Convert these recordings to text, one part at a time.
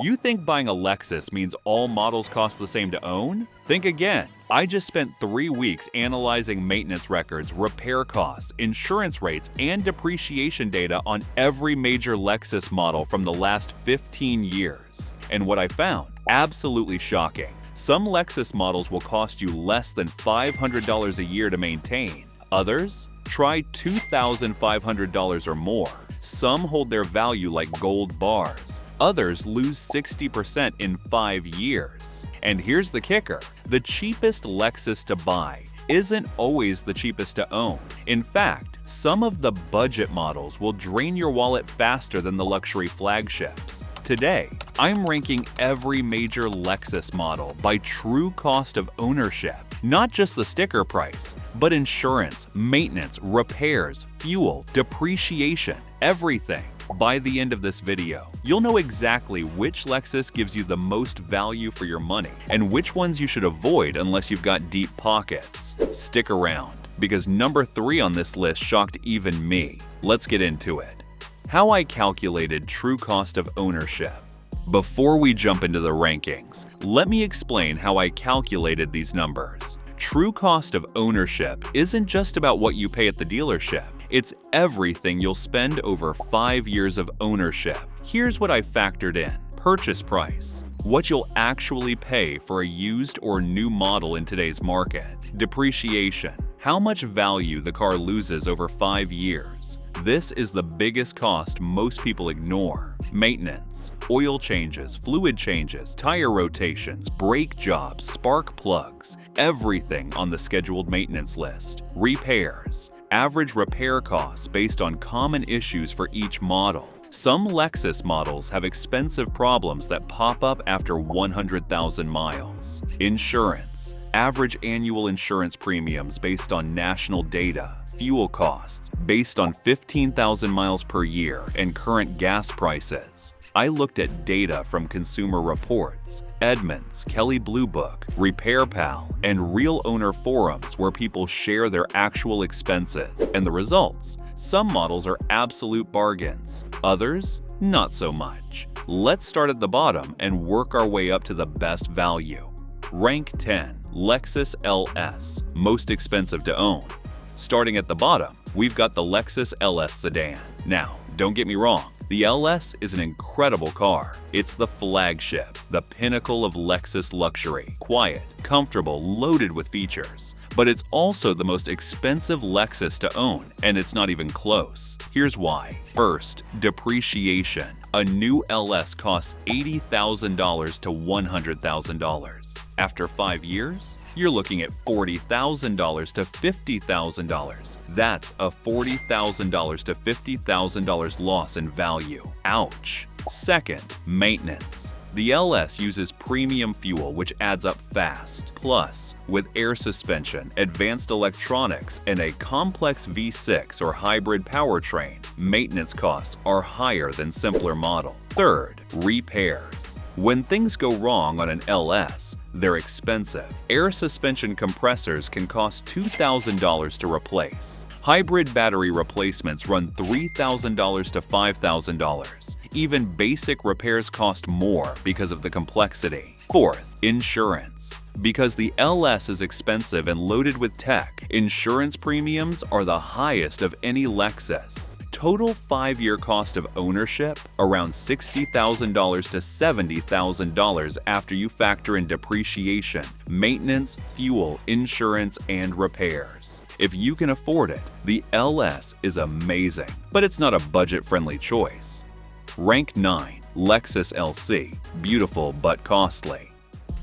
You think buying a Lexus means all models cost the same to own? Think again. I just spent 3 weeks analyzing maintenance records, repair costs, insurance rates, and depreciation data on every major Lexus model from the last 15 years. And what I found? Absolutely shocking. Some Lexus models will cost you less than $500 a year to maintain. Others? Try $2,500 or more. Some hold their value like gold bars. Others lose 60% in 5 years. And here's the kicker. The cheapest Lexus to buy isn't always the cheapest to own. In fact, some of the budget models will drain your wallet faster than the luxury flagships. Today, I'm ranking every major Lexus model by true cost of ownership, not just the sticker price, but insurance, maintenance, repairs, fuel, depreciation, everything. By the end of this video, you'll know exactly which Lexus gives you the most value for your money and which ones you should avoid unless you've got deep pockets. Stick around, because number 3 on this list shocked even me. Let's get into it. How I calculated true cost of ownership. Before we jump into the rankings, let me explain how I calculated these numbers. True cost of ownership isn't just about what you pay at the dealership. It's everything you'll spend over 5 years of ownership. Here's what I factored in. Purchase price. What you'll actually pay for a used or new model in today's market. Depreciation. How much value the car loses over 5 years. This is the biggest cost most people ignore. Maintenance. Oil changes, fluid changes, tire rotations, brake jobs, spark plugs. Everything on the scheduled maintenance list. Repairs. Average repair costs based on common issues for each model. Some Lexus models have expensive problems that pop up after 100,000 miles. Insurance. Average annual insurance premiums based on national data. Fuel costs based on 15,000 miles per year and current gas prices. I looked at data from Consumer Reports, Edmunds, Kelley Blue Book, Repair Pal, and real owner forums where people share their actual expenses. And the results? Some models are absolute bargains. Others, not so much. Let's start at the bottom and work our way up to the best value. Rank 10. Lexus LS, most expensive to own. Starting at the bottom, we've got the Lexus LS sedan. Now, don't get me wrong, the LS is an incredible car. It's the flagship, the pinnacle of Lexus luxury. Quiet, comfortable, loaded with features. But it's also the most expensive Lexus to own, and it's not even close. Here's why. First, depreciation. A new LS costs $80,000 to $100,000. After 5 years, you're looking at $40,000 to $50,000. That's a $40,000 to $50,000 loss in value. Ouch. Second, maintenance. The LS uses premium fuel, which adds up fast. Plus, with air suspension, advanced electronics, and a complex V6 or hybrid powertrain, maintenance costs are higher than simpler models. Third, repairs. When things go wrong on an LS, they're expensive. Air suspension compressors can cost $2,000 to replace. Hybrid battery replacements run $3,000 to $5,000. Even basic repairs cost more because of the complexity. Fourth, insurance. Because the LS is expensive and loaded with tech, insurance premiums are the highest of any Lexus. Total 5-year cost of ownership, around $60,000 to $70,000 after you factor in depreciation, maintenance, fuel, insurance, and repairs. If you can afford it, the LS is amazing, but it's not a budget-friendly choice. Rank 9. Lexus LC. Beautiful but costly.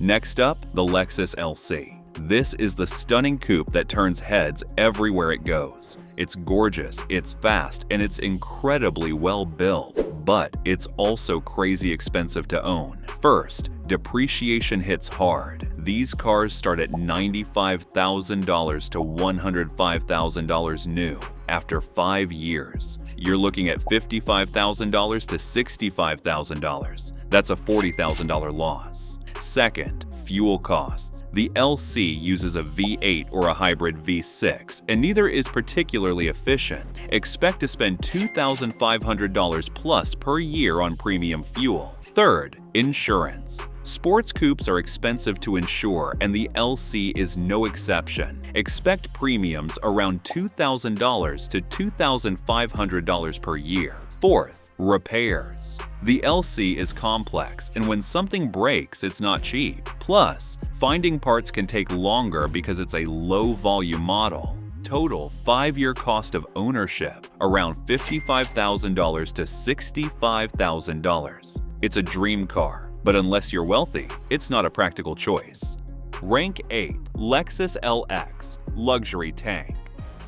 Next up, the Lexus LC. This is the stunning coupe that turns heads everywhere it goes. It's gorgeous, it's fast, and it's incredibly well built. But it's also crazy expensive to own. First, depreciation hits hard. These cars start at $95,000 to $105,000 new. After 5 years, you're looking at $55,000 to $65,000. That's a $40,000 loss. Second, fuel costs. The LC uses a V8 or a hybrid V6, and neither is particularly efficient. Expect to spend $2,500 plus per year on premium fuel. Third, insurance. Sports coupes are expensive to insure, and the LC is no exception. Expect premiums around $2,000 to $2,500 per year. Fourth, repairs. The LC is complex, and when something breaks, it's not cheap. Plus, finding parts can take longer because it's a low-volume model. Total 5-year cost of ownership, around $55,000 to $65,000. It's a dream car, but unless you're wealthy, it's not a practical choice. Rank 8. Lexus LX Luxury Tank.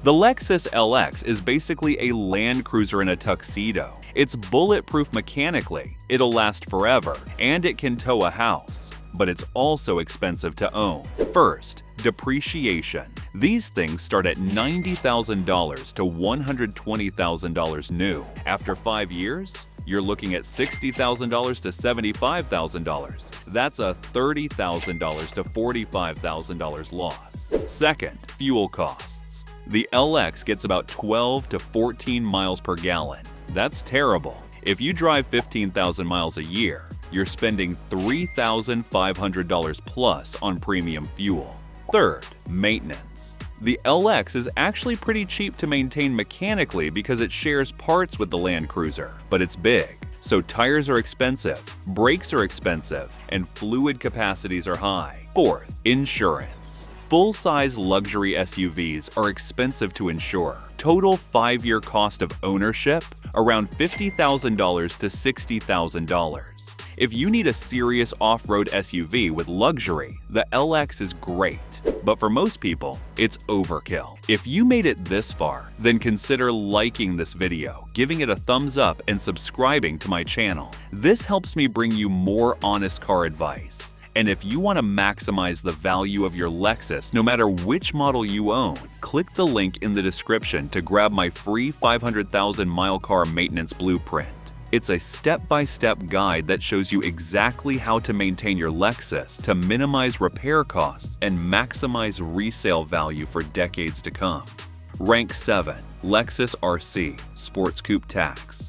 The Lexus LX is basically a Land Cruiser in a tuxedo. It's bulletproof mechanically, it'll last forever, and it can tow a house. But it's also expensive to own. First, depreciation. These things start at $90,000 to $120,000 new. After 5 years, you're looking at $60,000 to $75,000. That's a $30,000 to $45,000 loss. Second, fuel costs. The LX gets about 12 to 14 miles per gallon. That's terrible. If you drive 15,000 miles a year, you're spending $3,500 plus on premium fuel. Third, maintenance. The LX is actually pretty cheap to maintain mechanically because it shares parts with the Land Cruiser, but it's big, so tires are expensive, brakes are expensive, and fluid capacities are high. Fourth, insurance. Full-size luxury SUVs are expensive to insure. Total 5-year cost of ownership, around $50,000 to $60,000. If you need a serious off-road SUV with luxury, the LX is great. But for most people, it's overkill. If you made it this far, then consider liking this video, giving it a thumbs up, and subscribing to my channel. This helps me bring you more honest car advice. And if you want to maximize the value of your Lexus, no matter which model you own, click the link in the description to grab my free 500,000-mile car maintenance blueprint. It's a step-by-step guide that shows you exactly how to maintain your Lexus to minimize repair costs and maximize resale value for decades to come. Rank 7. Lexus RC Sports Coupe Tax.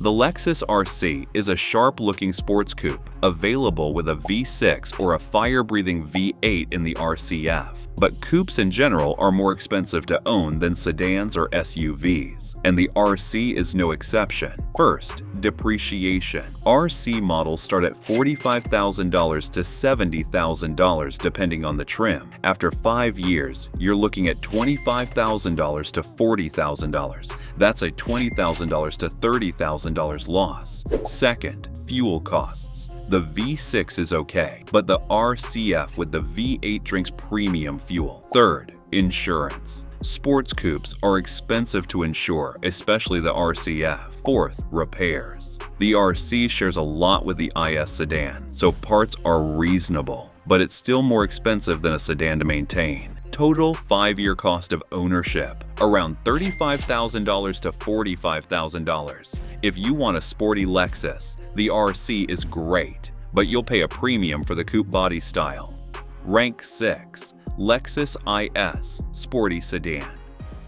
The Lexus RC is a sharp-looking sports coupe available with a V6 or a fire-breathing V8 in the RCF. But coupes in general are more expensive to own than sedans or SUVs, and the RC is no exception. First, depreciation. RC models start at $45,000 to $70,000 depending on the trim. After 5 years, you're looking at $25,000 to $40,000. That's a $20,000 to $30,000 loss. Second, fuel costs. The V6 is okay, but the RCF with the V8 drinks premium fuel. Third, insurance. Sports coupes are expensive to insure, especially the RCF. Fourth, repairs. The RC shares a lot with the IS sedan, so parts are reasonable, but it's still more expensive than a sedan to maintain. Total 5-year cost of ownership, around $35,000 to $45,000. If you want a sporty Lexus, the RC is great, but you'll pay a premium for the coupe body style. Rank 6. Lexus IS Sporty Sedan.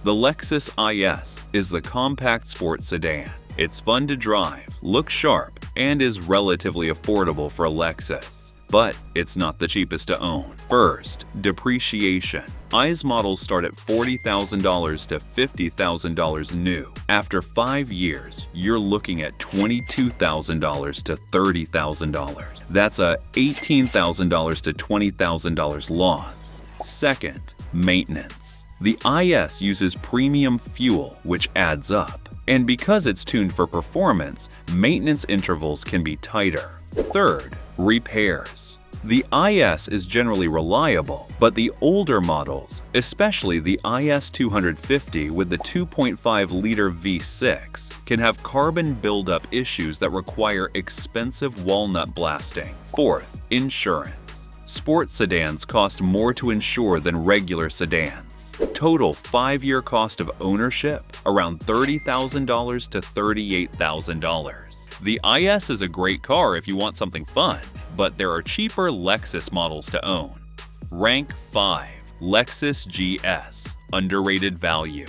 The Lexus IS is the compact sports sedan. It's fun to drive, looks sharp, and is relatively affordable for a Lexus. But it's not the cheapest to own. First, depreciation. IS models start at $40,000 to $50,000 new. After 5 years, you're looking at $22,000 to $30,000. That's a $18,000 to $20,000 loss. Second, maintenance. The IS uses premium fuel, which adds up. And because it's tuned for performance, maintenance intervals can be tighter. Third, repairs. The IS is generally reliable, but the older models, especially the IS 250 with the 2.5-liter V6, can have carbon buildup issues that require expensive walnut blasting. Fourth, insurance. Sports sedans cost more to insure than regular sedans. Total 5-year cost of ownership, around $30,000 to $38,000. The IS is a great car if you want something fun, but there are cheaper Lexus models to own. Rank 5. Lexus GS. Underrated value.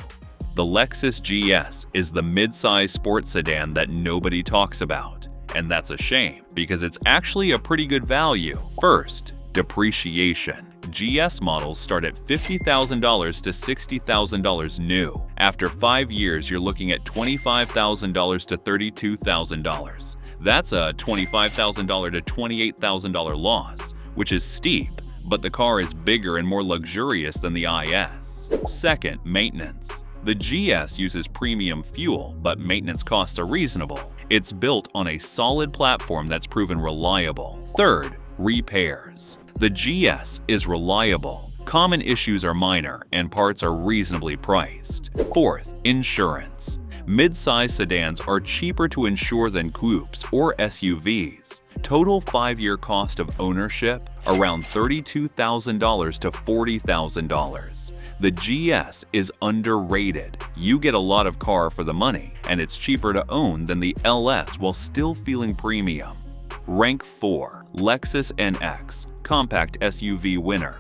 The Lexus GS is the mid-size sports sedan that nobody talks about. And that's a shame, because it's actually a pretty good value. First, depreciation. GS models start at $50,000 to $60,000 new. After 5 years, you're looking at $25,000 to $32,000. That's a $25,000 to $28,000 loss, which is steep, but the car is bigger and more luxurious than the IS. Second, maintenance. The GS uses premium fuel, but maintenance costs are reasonable. It's built on a solid platform that's proven reliable. Third, repairs. The GS is reliable. Common issues are minor, and parts are reasonably priced. Fourth, insurance. Mid-size sedans are cheaper to insure than coupes or SUVs. Total 5-year cost of ownership, around $32,000 to $40,000. The GS is underrated. You get a lot of car for the money, and it's cheaper to own than the LS while still feeling premium. Rank 4. Lexus NX. Compact SUV winner.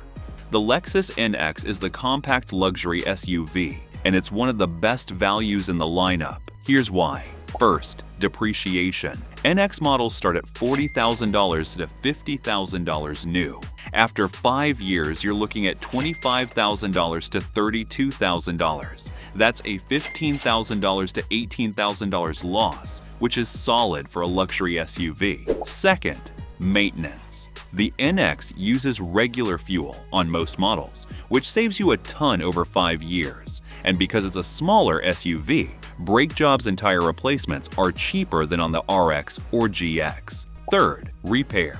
The Lexus NX is the compact luxury SUV, and it's one of the best values in the lineup. Here's why. First, depreciation. NX models start at $40,000 to $50,000 new. After 5 years, you're looking at $25,000 to $32,000. That's a $15,000 to $18,000 loss, which is solid for a luxury SUV. Second, maintenance. The NX uses regular fuel on most models, which saves you a ton over 5 years. And because it's a smaller SUV, brake jobs and tire replacements are cheaper than on the RX or GX. Third, repairs.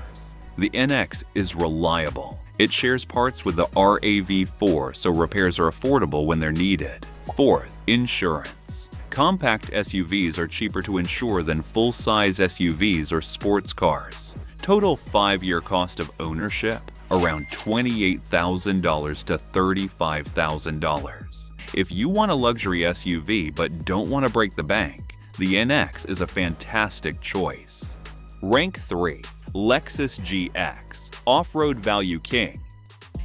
The NX is reliable. It shares parts with the RAV4, so repairs are affordable when they're needed. Fourth, insurance. Compact SUVs are cheaper to insure than full-size SUVs or sports cars. Total 5-year cost of ownership, around $28,000 to $35,000. If you want a luxury SUV but don't want to break the bank, the NX is a fantastic choice. Rank 3. Lexus GX. Off-road value king.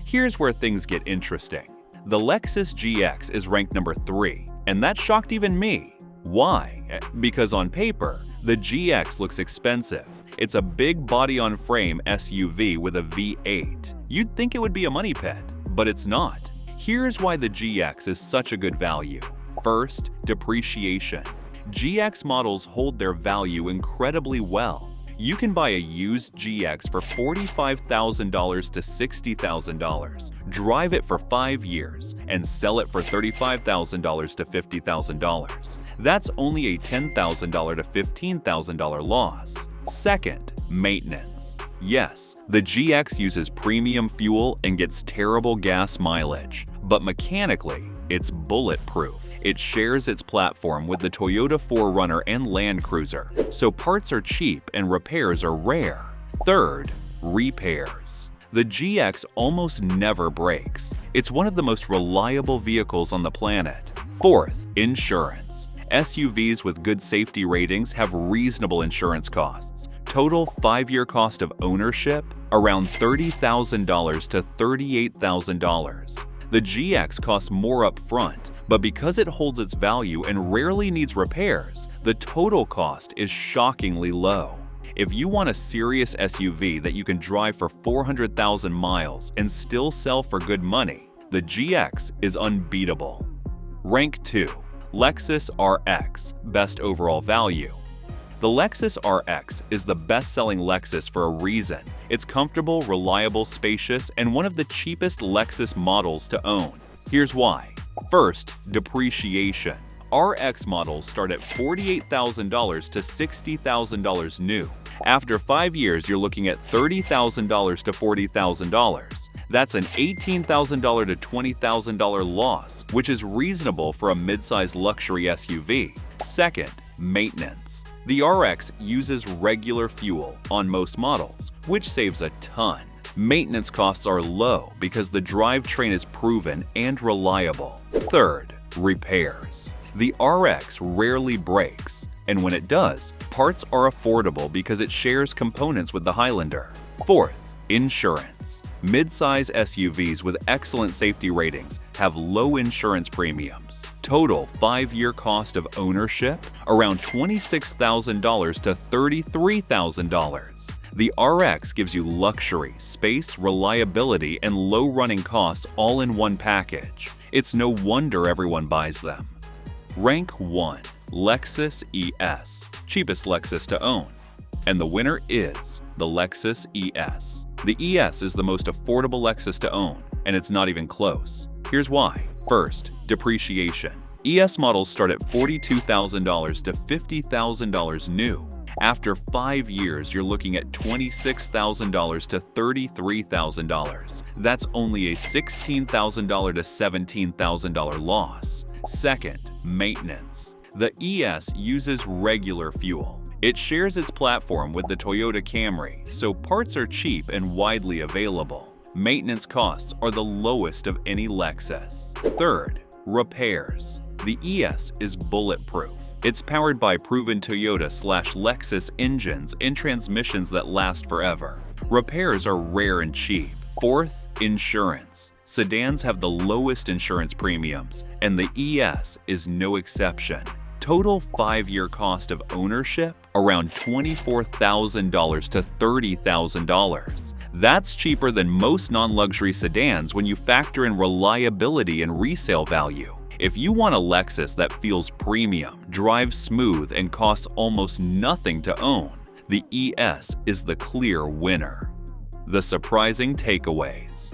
Here's where things get interesting. The Lexus GX is ranked number 3, and that shocked even me. Why? Because on paper, the GX looks expensive. It's a big body-on-frame SUV with a V8. You'd think it would be a money pit, but it's not. Here's why the GX is such a good value. First, depreciation. GX models hold their value incredibly well. You can buy a used GX for $45,000 to $60,000, drive it for 5 years, and sell it for $35,000 to $50,000. That's only a $10,000 to $15,000 loss. Second, maintenance. Yes, the GX uses premium fuel and gets terrible gas mileage, but mechanically, it's bulletproof. It shares its platform with the Toyota 4Runner and Land Cruiser, so parts are cheap and repairs are rare. Third, repairs. The GX almost never breaks. It's one of the most reliable vehicles on the planet. Fourth, insurance. SUVs with good safety ratings have reasonable insurance costs. Total 5-year cost of ownership, around $30,000 to $38,000. The GX costs more up front, but because it holds its value and rarely needs repairs, the total cost is shockingly low. If you want a serious SUV that you can drive for 400,000 miles and still sell for good money, the GX is unbeatable. Rank 2. Lexus RX. Best overall value. The Lexus RX is the best-selling Lexus for a reason. It's comfortable, reliable, spacious, and one of the cheapest Lexus models to own. Here's why. First, depreciation. RX models start at $48,000 to $60,000 new. After 5 years, you're looking at $30,000 to $40,000. That's an $18,000 to $20,000 loss, which is reasonable for a mid-size luxury SUV. Second, maintenance. The RX uses regular fuel on most models, which saves a ton. Maintenance costs are low because the drivetrain is proven and reliable. Third, repairs. The RX rarely breaks, and when it does, parts are affordable because it shares components with the Highlander. Fourth, insurance. Mid-size SUVs with excellent safety ratings have low insurance premiums. Total 5-year cost of ownership around $26,000 to $33,000. The RX gives you luxury, space, reliability, and low running costs all in one package. It's no wonder everyone buys them. Rank 1. Lexus ES. Cheapest Lexus to own. And the winner is the Lexus ES. The ES is the most affordable Lexus to own, and it's not even close. Here's why. First, depreciation. ES models start at $42,000 to $50,000 new. After 5 years, you're looking at $26,000 to $33,000. That's only a $16,000 to $17,000 loss. Second, maintenance. The ES uses regular fuel. It shares its platform with the Toyota Camry, so parts are cheap and widely available. Maintenance costs are the lowest of any Lexus. Third, repairs. The ES is bulletproof. It's powered by proven Toyota/Lexus engines and transmissions that last forever. Repairs are rare and cheap. Fourth, insurance. Sedans have the lowest insurance premiums, and the ES is no exception. Total 5-year cost of ownership around $24,000 to $30,000. That's cheaper than most non-luxury sedans when you factor in reliability and resale value. If you want a Lexus that feels premium, drives smooth, and costs almost nothing to own, the ES is the clear winner. The surprising takeaways.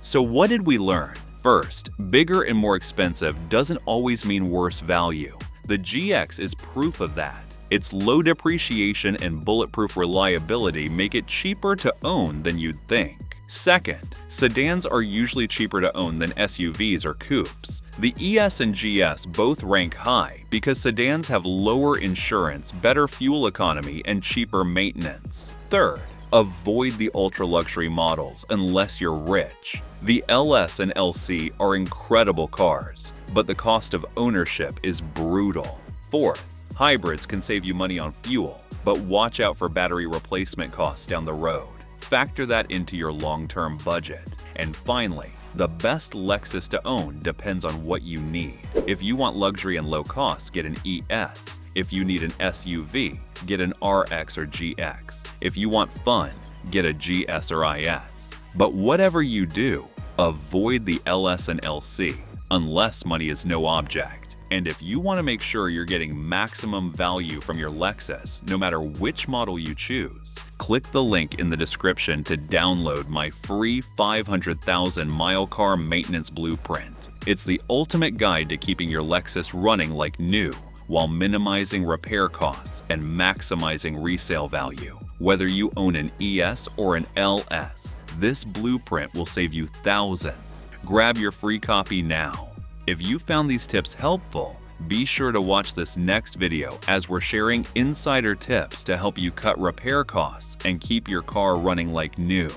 So what did we learn? First, bigger and more expensive doesn't always mean worse value. The GX is proof of that. Its low depreciation and bulletproof reliability make it cheaper to own than you'd think. Second, sedans are usually cheaper to own than SUVs or coupes. The ES and GS both rank high because sedans have lower insurance, better fuel economy, and cheaper maintenance. Third, avoid the ultra-luxury models unless you're rich. The LS and LC are incredible cars, but the cost of ownership is brutal. Fourth, hybrids can save you money on fuel, but watch out for battery replacement costs down the road. Factor that into your long-term budget. And finally, the best Lexus to own depends on what you need. If you want luxury and low cost, get an ES. If you need an SUV, get an RX or GX. If you want fun, get a GS or IS. But whatever you do, avoid the LS and LC, unless money is no object. And if you want to make sure you're getting maximum value from your Lexus, no matter which model you choose, click the link in the description to download my free 500,000-mile car maintenance blueprint. It's the ultimate guide to keeping your Lexus running like new, while minimizing repair costs and maximizing resale value. Whether you own an ES or an LS, this blueprint will save you thousands. Grab your free copy now. If you found these tips helpful, be sure to watch this next video as we're sharing insider tips to help you cut repair costs and keep your car running like new.